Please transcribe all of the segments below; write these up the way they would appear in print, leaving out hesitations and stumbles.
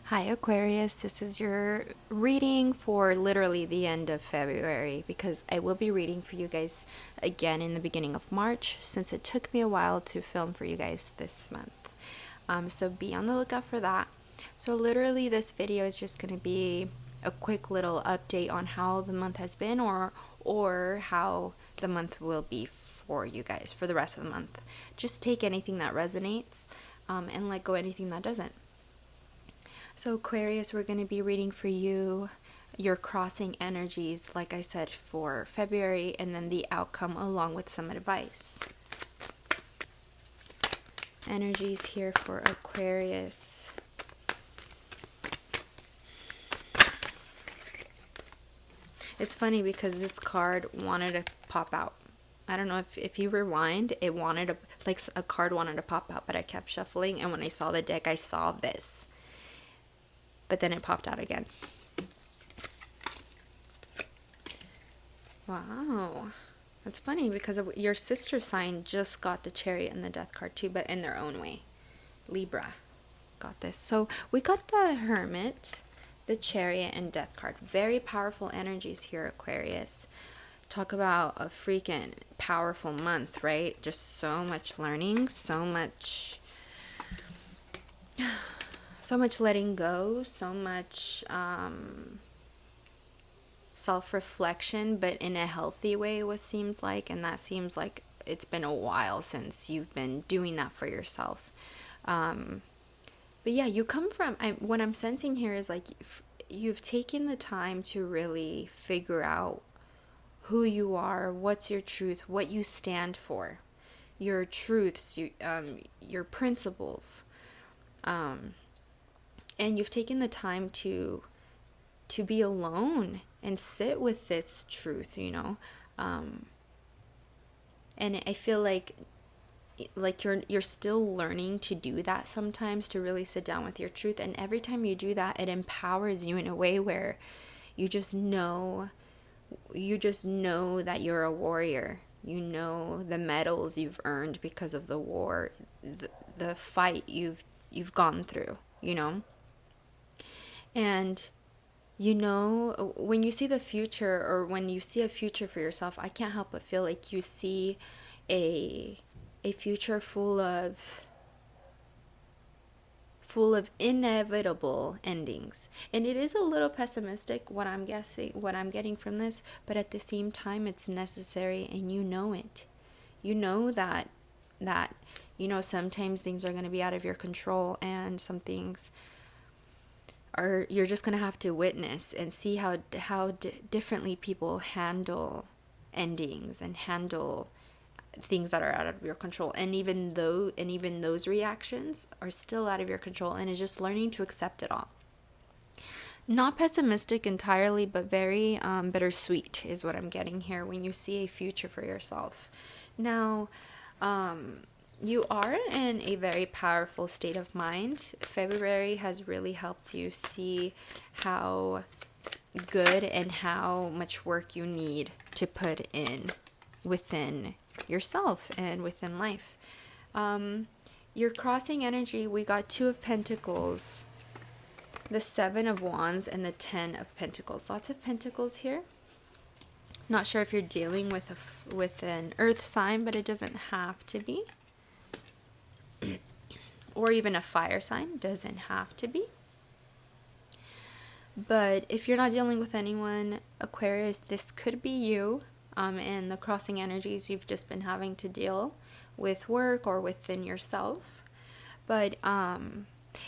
Hi Aquarius, this is your reading for literally the end of February because I will be reading for you guys again in the beginning of March since it took me a while to film for you guys this month. So be on the lookout for that. So literally this video is just going to be a quick little update on how the month has been or how the month will be for you guys for the rest of the month. Just take anything that resonates and let go anything that doesn't. So Aquarius, we're going to be reading for you your crossing energies, like I said, for February, and then the outcome along with some advice. Energies here for Aquarius. It's funny because this card wanted to pop out. I don't know if you rewind, it wanted to, like a card wanted to pop out, but I kept shuffling, and when I saw the deck, I saw this. But then it popped out again. Wow. That's funny because your sister sign just got the Chariot and the Death card too, but in their own way. Libra got this. So we got the Hermit, the Chariot, and Death card. Very powerful energies here, Aquarius. Talk about a freaking powerful month, right? Just so much learning, so much letting go, so much self-reflection, but in a healthy way, what seems like, and that seems like it's been a while since you've been doing that for yourself. But yeah, you come from, what I'm sensing here is like you've taken the time to really figure out who you are, what's your truth, what you stand for, your truths, your principles. And you've taken the time to be alone and sit with this truth, you know. And I feel like you're still learning to do that sometimes, to really sit down with your truth. And every time you do that, it empowers you in a way where you just know that you're a warrior. You know the medals you've earned because of the war, the fight you've gone through, you know. And you know, when you see the future, or when you see a future for yourself, I can't help but feel like you see a future full of inevitable endings. And it is a little pessimistic what I'm getting from this, but at the same time it's necessary, and you know it. You know that you know sometimes things are going to be out of your control, and some things you're just going to have to witness and see how differently people handle endings and handle things that are out of your control. And even those reactions are still out of your control, and it's just learning to accept it all. Not pessimistic entirely, but very bittersweet is what I'm getting here when you see a future for yourself. Now, you are in a very powerful state of mind. February has really helped you see how good and how much work you need to put in within yourself and within life. Your crossing energy, we got 2 of Pentacles, the 7 of Wands, and the 10 of Pentacles. Lots of Pentacles here. Not sure if you're dealing with an earth sign, but it doesn't have to be. Or even a fire sign, doesn't have to be. But if you're not dealing with anyone, Aquarius, this could be you. And the crossing energies, you've just been having to deal with work or within yourself. But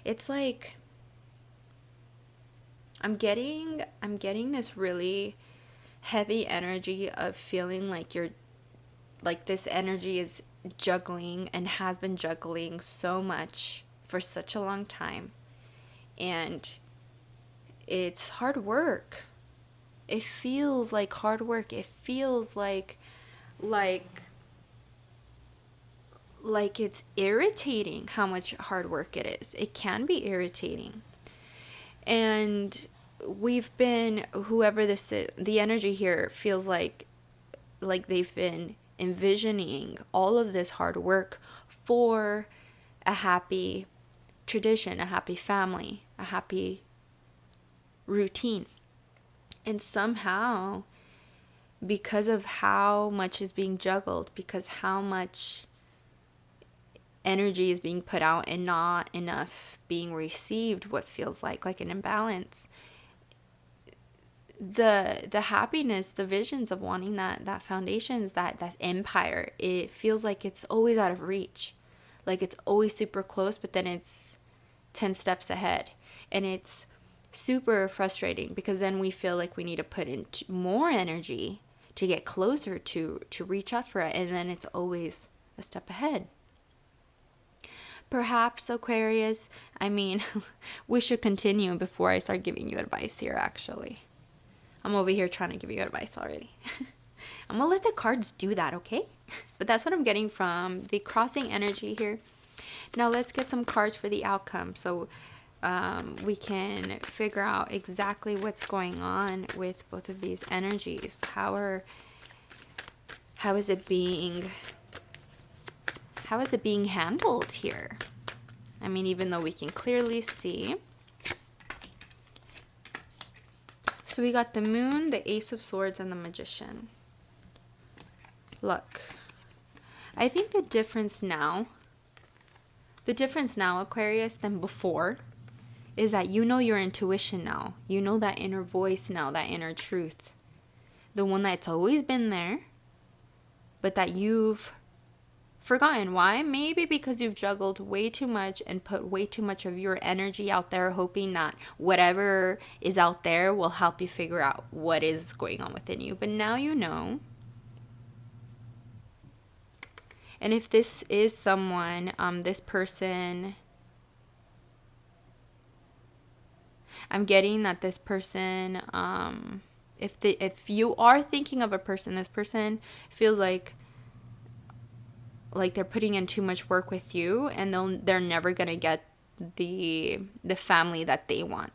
it's like I'm getting this really heavy energy of feeling like this energy is juggling and has been juggling so much for such a long time, and it's hard work. It feels like hard work. It feels like it's irritating how much hard work it is. It can be irritating. And we've been, whoever this is, the energy here feels like they've been envisioning all of this hard work for a happy tradition, a happy family, routine. And somehow, because of how much is being juggled, because how much energy is being put out and not enough being received, what feels like an imbalance, the happiness, the visions of wanting that foundations, that empire, it feels like it's always out of reach. Like it's always super close, but then it's 10 steps ahead. And it's super frustrating because then we feel like we need to put in more energy to get closer to reach up for it, and then it's always a step ahead. Perhaps, Aquarius, I mean, we should continue before I start giving you advice here, actually. I'm over here trying to give you advice already. I'm gonna let the cards do that, okay? But that's what I'm getting from the crossing energy here. Now let's get some cards for the outcome, so we can figure out exactly what's going on with both of these energies. How is it being handled here? I mean, even though we can clearly see. So we got the Moon, the Ace of Swords, and the Magician. Look, I think the difference now, Aquarius, than before, is that you know your intuition now. You know that inner voice now, that inner truth. The one that's always been there, but that you've forgotten. Why? Maybe because you've juggled way too much and put way too much of your energy out there, hoping that whatever is out there will help you figure out what is going on within you. But now you know. And if this is someone, this person, I'm getting that this person, if you are thinking of a person, this person feels like they're putting in too much work with you, and they're never gonna get the family that they want,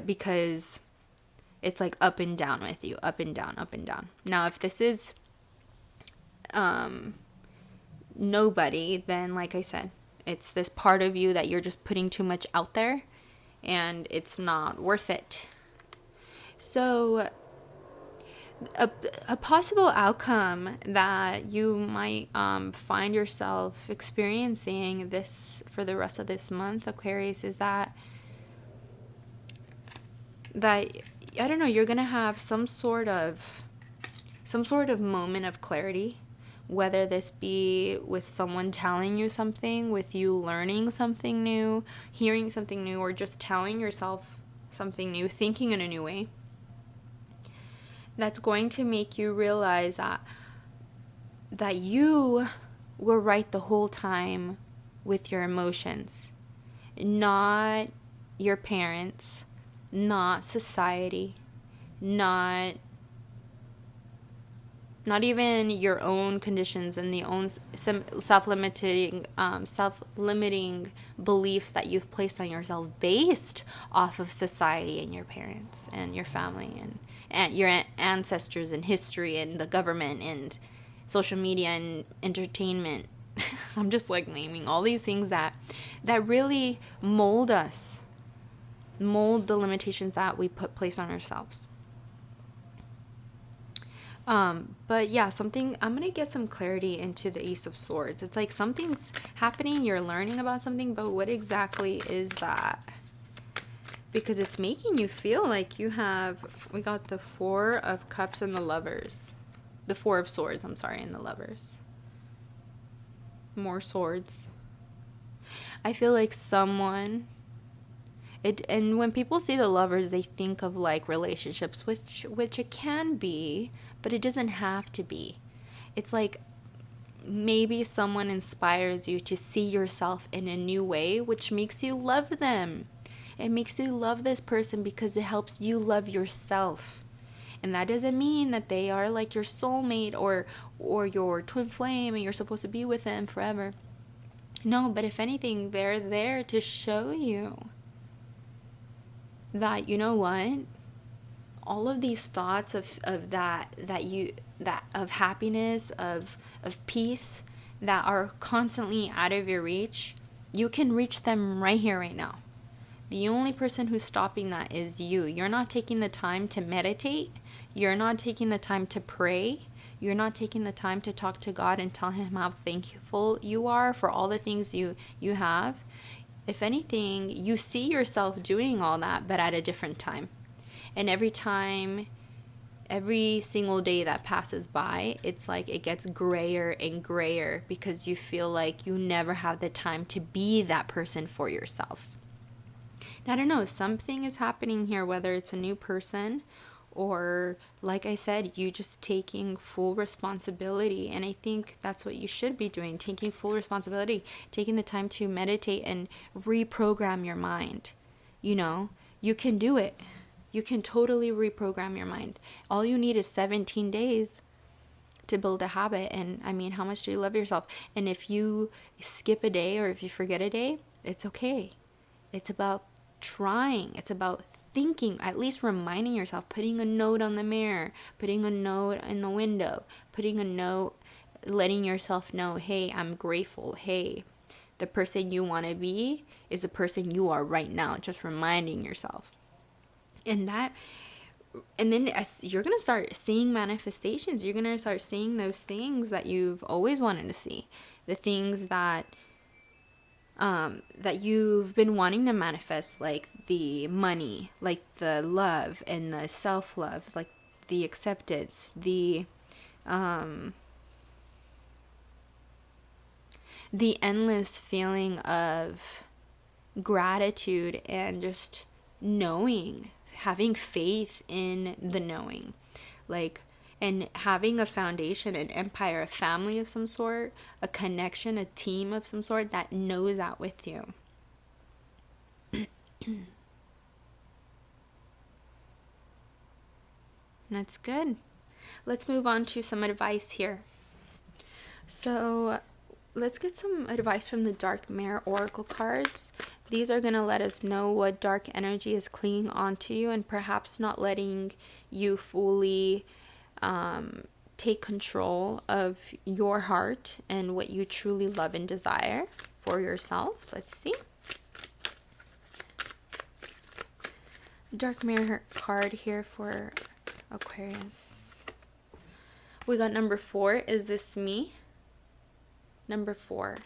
because it's like up and down with you, up and down, up and down. Now, if this is nobody, then like I said, it's this part of you that you're just putting too much out there, and it's not worth it. So a possible outcome that you might find yourself experiencing this for the rest of this month, Aquarius, is that I don't know, you're gonna have some sort of moment of clarity, whether this be with someone telling you something, with you learning something new, hearing something new, or just telling yourself something new, thinking in a new way. That's going to make you realize that you were right the whole time with your emotions. Not your parents, not society, not even your own conditions and the own self-limiting beliefs that you've placed on yourself based off of society and your parents and your family and your ancestors and history and the government and social media and entertainment. I'm just like naming all these things that really mold us, mold the limitations that we place on ourselves. But yeah, I'm gonna get some clarity into the Ace of Swords. It's like something's happening, you're learning about something, but what exactly is that? Because it's making you feel like we got the Four of Cups and the Lovers. The Four of Swords, and the Lovers. More swords. I feel like someone, and when people see the Lovers, they think of like relationships, which it can be, but it doesn't have to be. It's like maybe someone inspires you to see yourself in a new way, which makes you love them. It makes you love this person because it helps you love yourself. And that doesn't mean that they are like your soulmate or your twin flame and you're supposed to be with them forever. No, but if anything, they're there to show you that, you know what? All of these thoughts of happiness, of peace that are constantly out of your reach, you can reach them right here, right now. The only person who's stopping that is you. You're not taking the time to meditate. You're not taking the time to pray. You're not taking the time to talk to God and tell him how thankful you are for all the things you have. If anything, you see yourself doing all that, but at a different time. And every single day that passes by, it's like it gets grayer and grayer because you feel like you never have the time to be that person for yourself. I don't know, something is happening here, whether it's a new person or, like I said, you just taking full responsibility. And I think that's what you should be doing, taking full responsibility, taking the time to meditate and reprogram your mind. You know, you can do it. You can totally reprogram your mind. All you need is 17 days to build a habit. And I mean, how much do you love yourself? And if you skip a day or if you forget a day, it's okay. It's about trying. It's about thinking, at least reminding yourself, putting a note on the mirror, putting a note in the window, putting a note, letting yourself know, hey, I'm grateful. Hey, the person you want to be is the person you are right now. Just reminding yourself. And then as you're going to start seeing manifestations, you're going to start seeing those things that you've always wanted to see, the things that you've been wanting to manifest, like the money, like the love and the self-love, like the acceptance, the endless feeling of gratitude and just knowing, having faith in the knowing, like, and having a foundation, an empire, a family of some sort, a connection, a team of some sort that knows that with you. That's good. Let's move on to some advice here. So let's get some advice from the Dark Mirror Oracle cards. These are going to let us know what dark energy is clinging onto you and perhaps not letting you fully take control of your heart and what you truly love and desire for yourself. Let's see. Dark Mirror card here for Aquarius. We got number 4. Is this me? Number 4.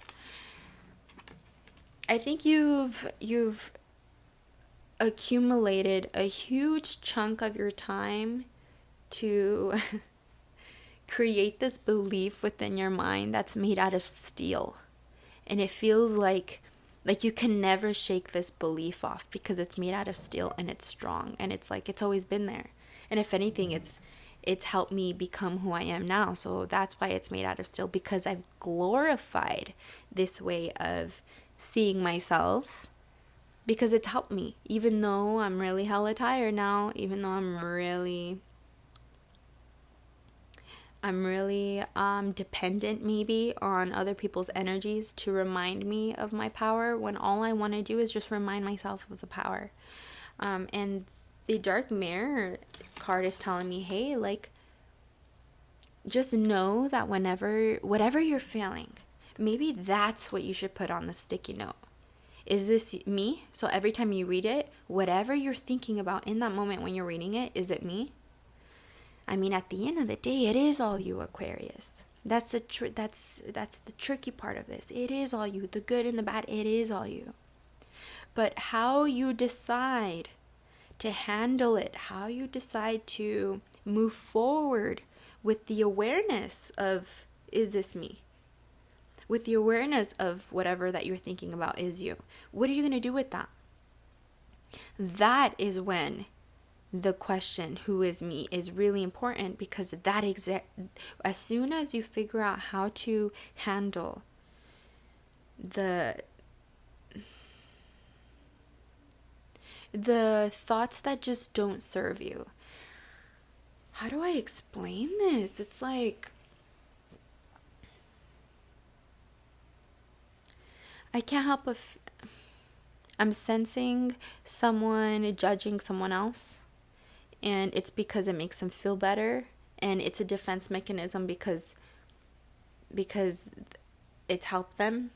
I think you've accumulated a huge chunk of your time to create this belief within your mind that's made out of steel. And it feels like you can never shake this belief off because it's made out of steel and it's strong and it's like it's always been there. And if anything, it's helped me become who I am now. So that's why it's made out of steel, because I've glorified this way of seeing myself, because it's helped me. Even though I'm really hella tired now, even though I'm really dependent maybe on other people's energies to remind me of my power, when all I want to do is just remind myself of the power. And the Dark Mirror card is telling me, hey, like, just know that whatever you're feeling, maybe that's what you should put on the sticky note. Is this me? So every time you read it, whatever you're thinking about in that moment when you're reading it, is it me? I mean, at the end of the day, it is all you, Aquarius. That's the tricky part of this. It is all you. The good and the bad, it is all you. But how you decide to handle it, how you decide to move forward with the awareness of, is this me? With the awareness of whatever that you're thinking about is you. What are you going to do with that? That is when the question, who is me, is really important, because as soon as you figure out how to handle the thoughts that just don't serve you. How do I explain this? It's like, I can't help if I'm sensing someone judging someone else, and it's because it makes them feel better, and it's a defense mechanism because it's helped them.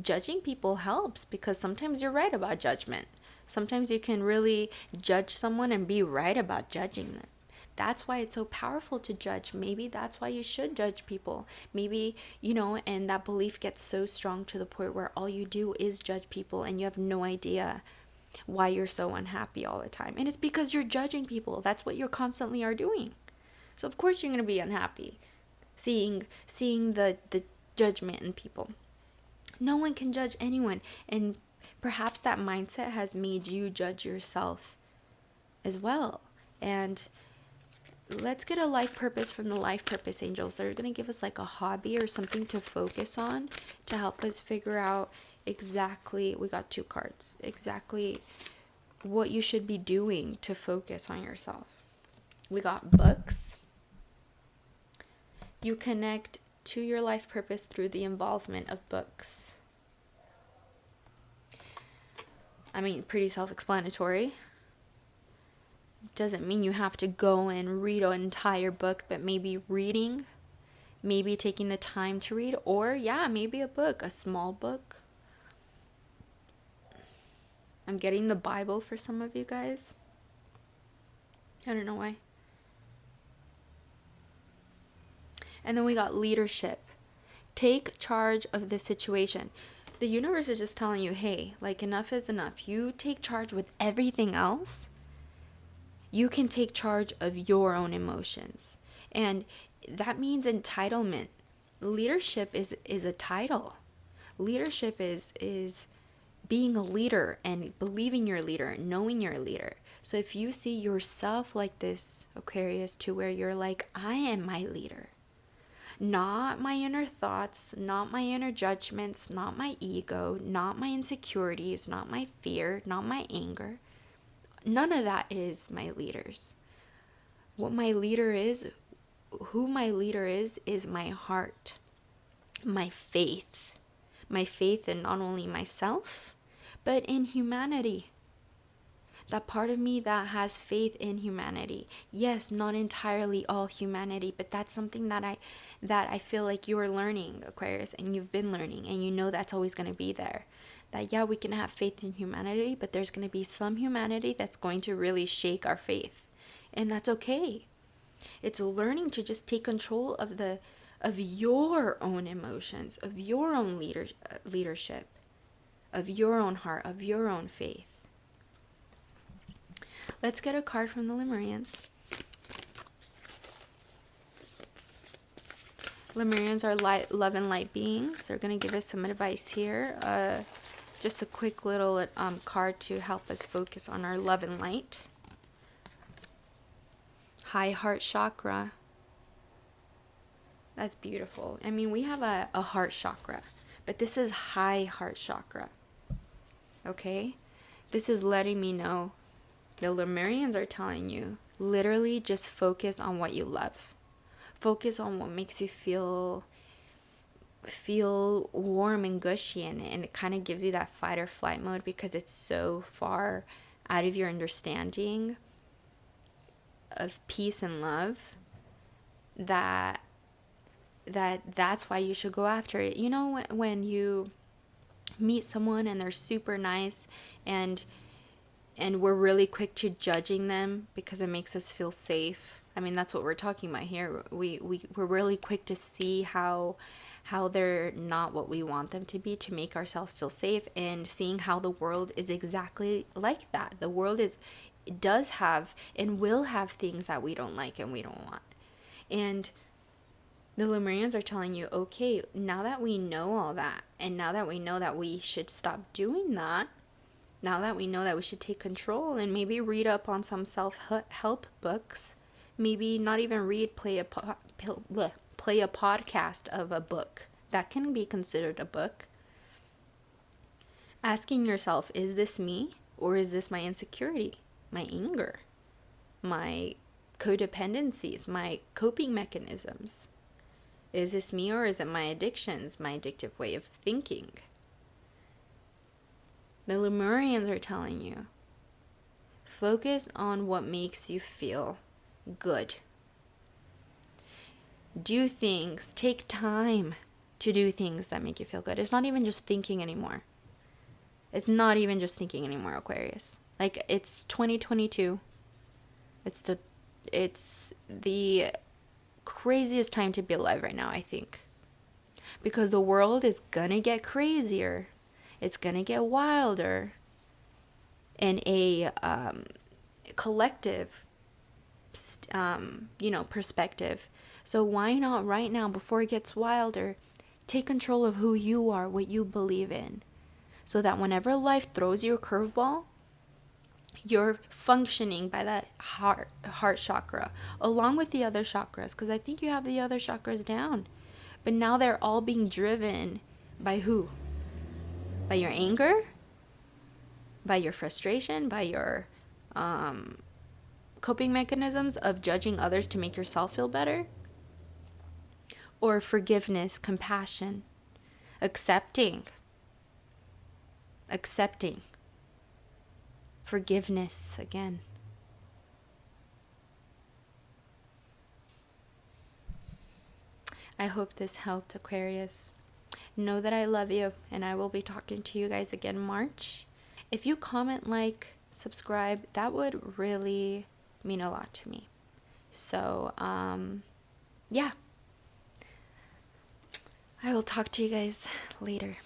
Judging people helps, because sometimes you're right about judgment. Sometimes you can really judge someone and be right about judging them. That's why it's so powerful to judge. Maybe that's why you should judge people. Maybe, and that belief gets so strong to the point where all you do is judge people and you have no idea why you're so unhappy all the time. And it's because you're judging people. That's what you constantly are doing. So of course you're going to be unhappy seeing the judgment in people. No one can judge anyone. And perhaps that mindset has made you judge yourself as well. And let's get a life purpose from the life purpose angels. They're going to give us like a hobby or something to focus on to help us figure out exactly, we got 2 cards, exactly what you should be doing to focus on yourself. We got books. You connect to your life purpose through the involvement of books. I mean, pretty self-explanatory. Doesn't mean you have to go and read an entire book, but maybe reading, maybe taking the time to read, or maybe a book, a small book. I'm getting the Bible for some of you guys. I don't know why. And then we got leadership. Take charge of the situation. The universe is just telling you, hey, like, enough is enough. You take charge with everything else. You can take charge of your own emotions. And that means entitlement. Leadership is a title. Leadership is being a leader and believing you're a leader, knowing you're a leader. So if you see yourself like this, Aquarius, to where you're like, I am my leader. Not my inner thoughts, not my inner judgments, not my ego, not my insecurities, not my fear, not my anger. None of that is my leaders. What my leader is, who my leader is my heart, my faith in not only myself, but in humanity. That part of me that has faith in humanity. Yes, not entirely all humanity, but that's something that I feel like you're learning, Aquarius, and you've been learning, and you know that's always going to be there. That we can have faith in humanity, but there's going to be some humanity that's going to really shake our faith. And that's okay. It's learning to just take control of your own emotions, of your own leadership, of your own heart, of your own faith. Let's get a card from the Lemurians. Lemurians are love and light beings. They're going to give us some advice here. Just a quick little card to help us focus on our love and light. High heart chakra. That's beautiful. I mean, we have a heart chakra, but this is high heart chakra. Okay? This is letting me know the Lemurians are telling you, literally just focus on what you love. Focus on what makes you feel warm and gushy, and it kind of gives you that fight or flight mode because it's so far out of your understanding of peace and love that's why you should go after it. You know, when you meet someone and they're super nice and we're really quick to judging them because it makes us feel safe. I mean, that's what we're talking about here. We're really quick to see how they're not what we want them to be, to make ourselves feel safe, and seeing how the world is exactly like that. The world does have and will have things that we don't like and we don't want. And the Lemurians are telling you, okay, now that we know all that, and now that we know that we should stop doing that, now that we know that we should take control and maybe read up on some self-help books, maybe not even read, play a podcast of a book. That can be considered a book. Asking yourself, is this me, or is this my insecurity, my anger, my codependencies, my coping mechanisms? Is this me, or is it my addictions, my addictive way of thinking? The Lemurians are telling you, focus on what makes you feel good. Do things, take time to do things that make you feel good. It's not even just thinking anymore. It's not even just thinking anymore, Aquarius. Like, it's 2022. It's the craziest time to be alive right now, I think. Because the world is gonna get crazier. It's gonna get wilder in a collective, perspective. So why not right now, before it gets wilder, take control of who you are, what you believe in, so that whenever life throws you a curveball, you're functioning by that heart chakra along with the other chakras, because I think you have the other chakras down, but now they're all being driven by who? By your anger, by your frustration, by your coping mechanisms of judging others to make yourself feel better, or forgiveness, compassion, accepting, forgiveness again. I hope this helped, Aquarius. Know that I love you, and I will be talking to you guys again March. If you comment, like, subscribe, that would really mean a lot to me. So, yeah. I will talk to you guys later.